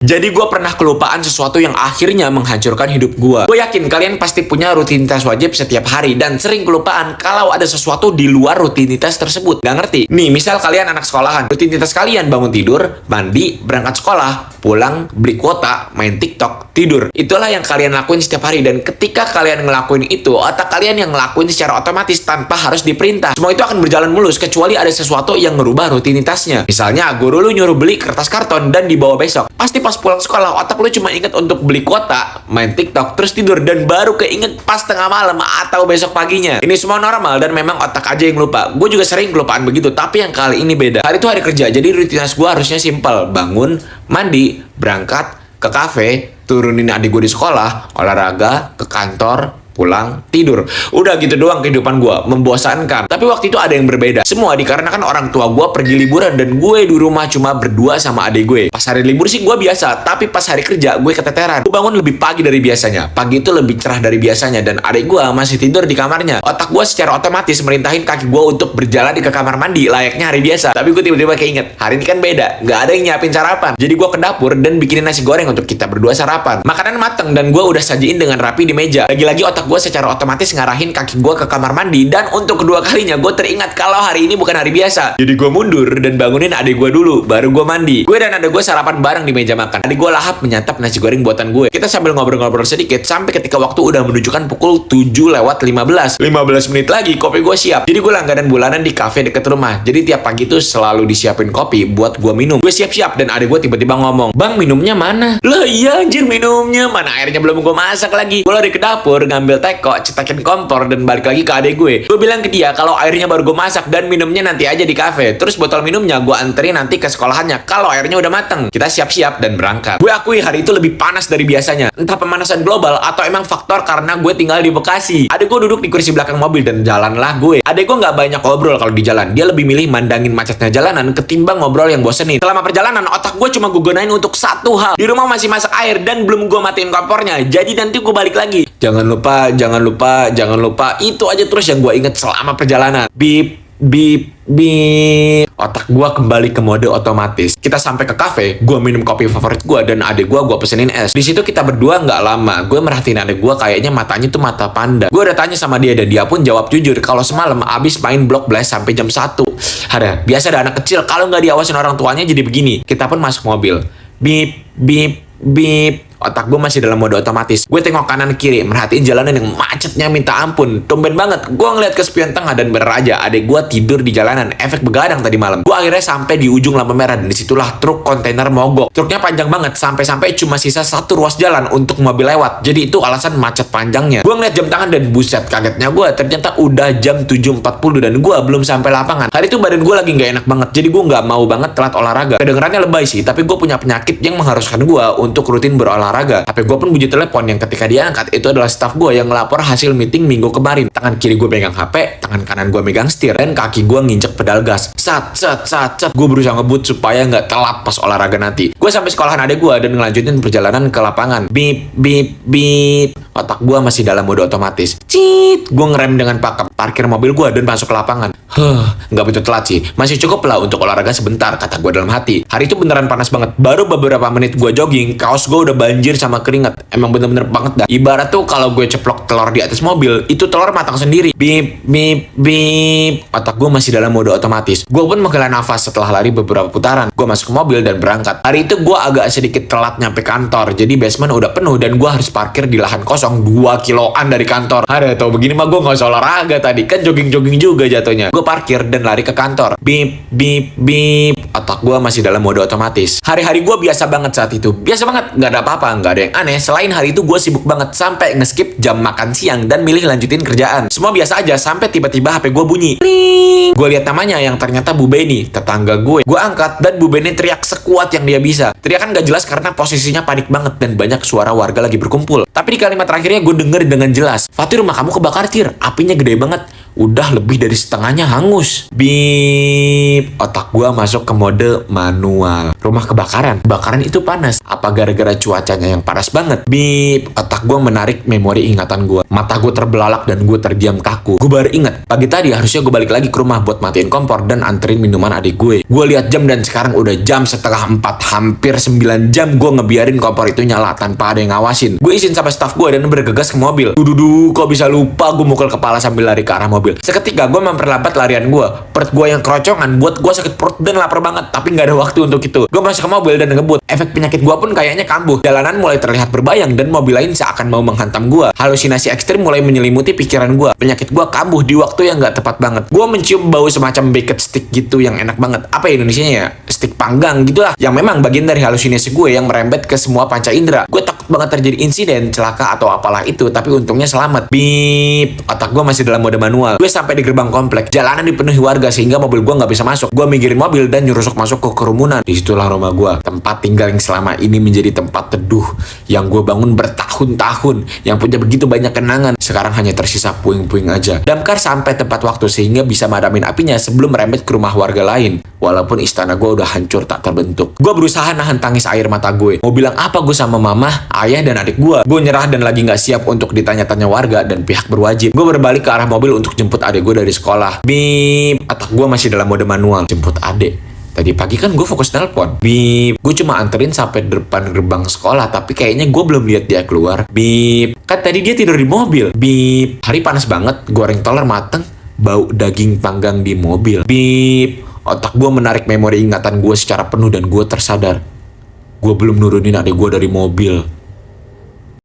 Jadi gue pernah kelupaan sesuatu yang akhirnya menghancurkan hidup gue. Gue yakin kalian pasti punya rutinitas wajib setiap hari dan sering kelupaan kalau ada sesuatu di luar rutinitas tersebut. Gak ngerti? Nih, misal kalian anak sekolahan. Rutinitas kalian bangun tidur, mandi, berangkat sekolah, pulang, beli kuota, main TikTok, tidur. Itulah yang kalian lakuin setiap hari. Dan ketika kalian ngelakuin itu, otak kalian yang ngelakuin secara otomatis tanpa harus diperintah. Semua itu akan berjalan mulus kecuali ada sesuatu yang ngerubah rutinitasnya. Misalnya, guru lu nyuruh beli kertas karton dan dibawa besok. Pasti pas pulang sekolah, otak lu cuma inget untuk beli kuota, main TikTok, terus tidur, dan baru keinget pas tengah malam atau besok paginya. Ini semua normal dan memang otak aja yang lupa. Gue juga sering kelupaan begitu, tapi yang kali ini beda. Hari itu hari kerja, jadi rutinitas gue harusnya simpel. Bangun, mandi, berangkat ke kafe, turunin adik gue di sekolah, olahraga, ke kantor, pulang, tidur. Udah gitu doang kehidupan gue, membosankan. Tapi waktu itu ada yang berbeda. Semua dikarenakan orang tua gue pergi liburan dan gue di rumah cuma berdua sama adik gue. Pas hari libur sih gue biasa, tapi pas hari kerja gue keteteran. Gue bangun lebih pagi dari biasanya. Pagi itu lebih cerah dari biasanya dan adik gue masih tidur di kamarnya. Otak gue secara otomatis merintahin kaki gue untuk berjalan di ke kamar mandi layaknya hari biasa. Tapi gue tiba-tiba keinget, hari ini kan beda, nggak ada yang nyiapin sarapan. Jadi gue ke dapur dan bikinin nasi goreng untuk kita berdua sarapan. Makanan mateng dan gue udah sajiin dengan rapi di meja. Lagi-lagi otak gue secara otomatis ngarahin kaki gue ke kamar mandi, dan untuk kedua kalinya gue teringat kalau hari ini bukan hari biasa. Jadi gue mundur dan bangunin adik gue dulu, baru gue mandi. Gue dan adik gue sarapan bareng di meja makan. Adik gue lahap menyantap nasi goreng buatan gue. Kita sambil ngobrol-ngobrol sedikit sampai ketika waktu udah menunjukkan pukul 7:15. 15 menit lagi kopi gue siap. Jadi gue langganan bulanan di kafe deket rumah. Jadi tiap pagi tuh selalu disiapin kopi buat gue minum. Gue siap-siap dan adik gue tiba-tiba ngomong, "Bang, minumnya mana?" Lah iya anjir, minumnya mana, airnya belum gue masak lagi. Gue lari ke dapur ngambil teko, cetakin kompor, dan balik lagi ke adek gue. Gue bilang ke dia kalau airnya baru gue masak dan minumnya nanti aja di kafe. Terus botol minumnya gue anterin nanti ke sekolahannya kalau airnya udah mateng. Kita siap-siap dan berangkat. Gue akui hari itu lebih panas dari biasanya. Entah pemanasan global atau emang faktor karena gue tinggal di Bekasi. Adek gue duduk di kursi belakang mobil dan jalanlah gue. Adek gue nggak banyak ngobrol kalau di jalan. Dia lebih milih mandangin macetnya jalanan ketimbang ngobrol yang bosenin. Selama perjalanan otak gue cuma gue gunain untuk satu hal. Di rumah masih masak air dan belum gue matiin kompornya. Jadi nanti gue balik lagi. Jangan lupa, jangan lupa, jangan lupa. Itu aja terus yang gue inget selama perjalanan. Bip, bip, bip. Otak gue kembali ke mode otomatis. Kita sampai ke kafe, gue minum kopi favorit gue dan adik gue pesenin es. Di situ kita berdua nggak lama. Gue merhatiin adik gue kayaknya matanya tuh mata panda. Gue udah tanya sama dia dan dia pun jawab jujur kalau semalam abis main Block Blast sampai jam 1. Ada, biasa ada anak kecil kalau nggak diawasin orang tuanya jadi begini. Kita pun masuk mobil. Bip, bip, bip. Otak gue masih dalam mode otomatis. Gue tengok kanan kiri, merhatiin jalanan yang macetnya minta ampun. Tumben banget, gue ngeliat ke spion tengah dan beraja adik gue tidur di jalanan. Efek begadang tadi malam. Gue akhirnya sampai di ujung lampu merah dan disitulah truk kontainer mogok. Truknya panjang banget, sampai-sampai cuma sisa satu ruas jalan untuk mobil lewat. Jadi itu alasan macet panjangnya. Gue ngeliat jam tangan dan buset, kagetnya gue. Ternyata udah jam 7.40 dan gue belum sampai lapangan. Hari itu badan gue lagi nggak enak banget, jadi gue nggak mau banget telat olahraga. Kedengerannya lebay sih, tapi gue punya penyakit yang mengharuskan gue untuk rutin berolahraga. HP gue pun bunyi telepon yang ketika diangkat itu adalah staff gue yang ngelapor hasil meeting minggu kemarin. Tangan kiri gue megang HP, tangan kanan gue megang setir, dan kaki gue nginjek pedal gas. Sat. Gue berusaha ngebut supaya nggak telat pas olahraga nanti. Gue sampai sekolahan adek gue dan ngelanjutin perjalanan ke lapangan. Bip, bip, bip. Otak gue masih dalam mode otomatis. Cit. Gue ngerem dengan pakem, parkir mobil gue dan masuk ke lapangan. Nggak begitu telat sih. Masih cukup lah untuk olahraga sebentar, kata gue dalam hati. Hari itu beneran panas banget. Baru beberapa menit gue jogging, kaos gue udah banjir sama keringat. Emang bener-bener banget dah. Ibarat tuh kalau gue ceplok telur di atas mobil, itu telur matang sendiri. Bip, bip, bip. Otak gue masih dalam mode otomatis. Gue pun menghela nafas setelah lari beberapa putaran. Gue masuk ke mobil dan berangkat. Hari itu gue agak sedikit telat nyampe kantor. Jadi basement udah penuh dan gue harus parkir di lahan kosong 2 kiloan dari kantor. Ada tau begini mah gue nggak usah olahraga tadi. Kan jogging-jogging juga jatuhnya. Gue parkir dan lari ke kantor. Bip, bip, bip. Otak gue masih dalam mode otomatis. Hari-hari gue biasa banget saat itu. Biasa banget. Nggak ada apa-apa. Nggak ada yang aneh. Selain hari itu gue sibuk banget sampai nge-skip jam makan siang dan milih lanjutin kerjaan. Semua biasa aja sampai tiba-tiba HP gue bunyi. Ring. Gue lihat namanya yang ternyata Bu Beni, tetangga gue. Gue angkat dan Bu Beni teriak sekuat yang dia bisa. Teriakan gak jelas karena posisinya panik banget dan banyak suara warga lagi berkumpul. Tapi di kalimat terakhirnya gue denger dengan jelas. "Fatir, rumah kamu kebakar, Tir. Apinya gede banget." Udah lebih dari setengahnya hangus. Bip, otak gua masuk ke mode manual. Rumah kebakaran. Kebakaran itu panas. Apa gara-gara cuacanya yang panas banget? Bip, otak gua menarik memori ingatan gua. Mata gua terbelalak dan gua terdiam kaku. Gua baru ingat, pagi tadi harusnya gua balik lagi ke rumah buat matiin kompor dan anterin minuman adik gue. Gua lihat jam dan sekarang udah jam setengah 4, hampir 9 jam gua ngebiarin kompor itu nyala tanpa ada yang ngawasin. Gue izin sama staff gue dan bergegas ke mobil. Dududu, kok bisa lupa? Gue mukul kepala sambil lari ke arah mobil. Seketika gue memperlambat larian gue. Perut gue yang kerocongan buat gue sakit perut dan lapar banget, tapi nggak ada waktu untuk itu. Gue masuk ke mobil dan ngebut. Efek penyakit gue pun kayaknya kambuh. Jalanan mulai terlihat berbayang dan mobil lain seakan mau menghantam gue. Halusinasi ekstrim mulai menyelimuti pikiran gue. Penyakit gue kambuh di waktu yang nggak tepat banget. Gue mencium bau semacam baked stick gitu yang enak banget. Apa ya Indonesianya ya? Stick panggang gitulah. Yang memang bagian dari halusinasi gue yang merembet ke semua panca indera. Gue takut banget terjadi insiden, celaka atau apalah itu, tapi untungnya selamat. Bip, otak gue masih dalam mode manual. Gue sampai di gerbang komplek. Jalanan dipenuhi warga sehingga mobil gue nggak bisa masuk. Gue minggirin mobil dan nyurusuk masuk ke kerumunan. Disitulah rumah gue, tempat tinggal yang selama ini menjadi tempat teduh, yang gue bangun bertahun-tahun, yang punya begitu banyak kenangan. Sekarang hanya tersisa puing-puing aja. Damkar sampai tepat waktu sehingga bisa madamin apinya sebelum merembet ke rumah warga lain. Walaupun istana gue udah hancur tak terbentuk. Gue berusaha nahan tangis air mata gue. Mau bilang apa gue sama mama, ayah, dan adik gue. Gue nyerah dan lagi gak siap untuk ditanya-tanya warga dan pihak berwajib. Gue berbalik ke arah mobil untuk jemput adik gue dari sekolah. Bip, otak gue masih dalam mode manual. Jemput adik. Tadi pagi kan gue fokus nelpon. Bip, gue cuma anterin sampai depan gerbang sekolah, tapi kayaknya gue belum lihat dia keluar. Bip, kan tadi dia tidur di mobil. Bip, hari panas banget, goreng telur mateng, bau daging panggang di mobil. Bip, otak gue menarik memori ingatan gue secara penuh dan gue tersadar. Gue belum nurunin adik gue dari mobil.